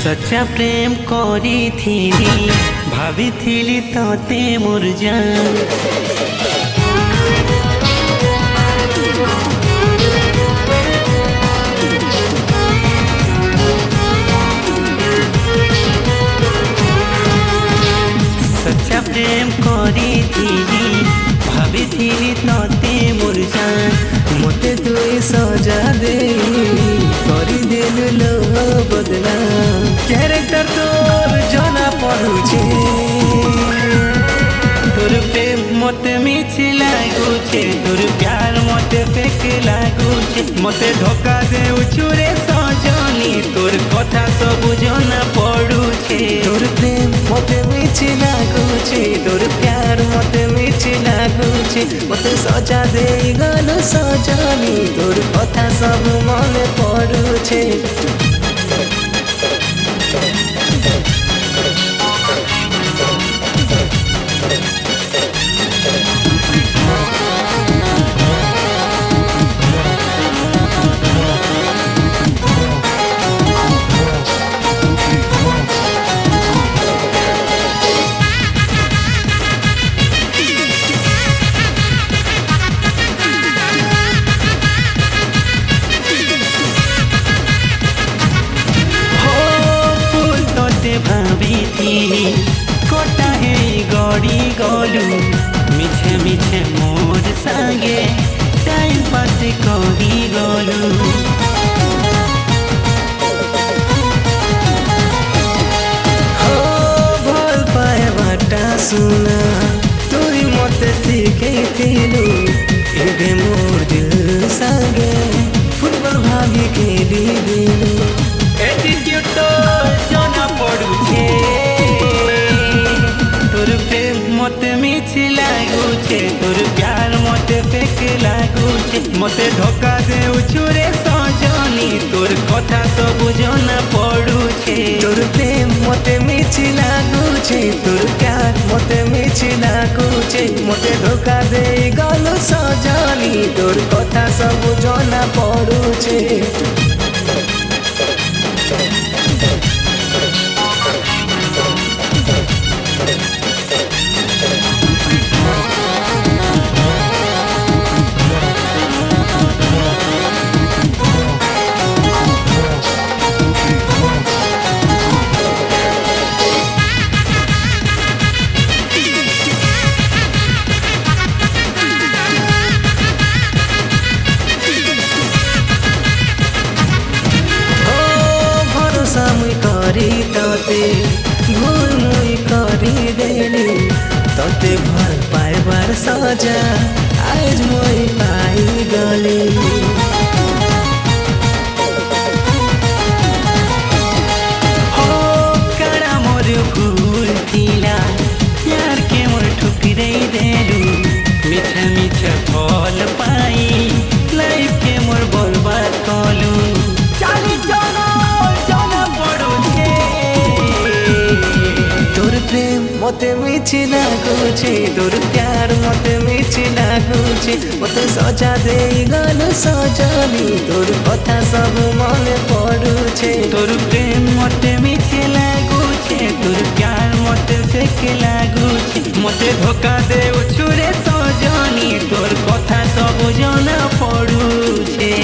सच्चा प्रेम करी थी भाभी थी तोते मोर जान। सच्चा प्रेम करी थी भाभी थी तोते मोर जान। मते तुई सजा दे करी देलु लो बदला। कैरेक्टर तोर जना पड़ुछे तोर प्रेम मते मिछि लागुछे तोर प्यार मते फेक लागुछे। मते धोखा देउछु रे सजनी तोर कथा सब जना पड़ुछे। तोर प्रेम मते मिछि लागुछे तोर प्यार मते मिछि लागुछे। मते सजा देई गलो सजनी तोर कथा सब मने पड़ुछे। भाभी थी कोटा है गड़ी गलू मिछे मिछे मोर संगे टाइम पास करी गलू। हो भल पाए बाटा सुना तुई मते शिखैथिलु एबे मोर दिल संगे फुटबल भाभी खेली दिलु। एटीट्यूड तो जना पड़ुछे तोर प्रेम मते मिछि लागुछे तोर प्यार मते फेक लागुछे। मते धोखा देउछु रे सजनी तोर कथा सब जना पड़ुछे। तोर प्रेम मते मिछि लागुछे तोर प्यार मते मिछि लागुछे। मते धोखा देई गलो सजनी तोर कथा सब जना पड़ुछे। मुई करी तोते भूल मुई करी देली तोते भल पाइबार सजा आज मुई पाई गली। हो कड़ा मोर भूल थिला प्यार के मोर ठुकरै देलु। मिठा मिठा फल पाई लाइफ के मोर बर्बाद कलु। मते मिछि लागुछे तोर प्यार मते मिछि लागुछे। मते सजा देई गलो सजनी तोर कथा सब मने पड़ुछे। तोर प्रेम मते मिछि लागुछे तोर प्यार मते फेक लागुछे। मते धोखा देउछु रे सजनी तोर कथा सब जना पड़ुछे।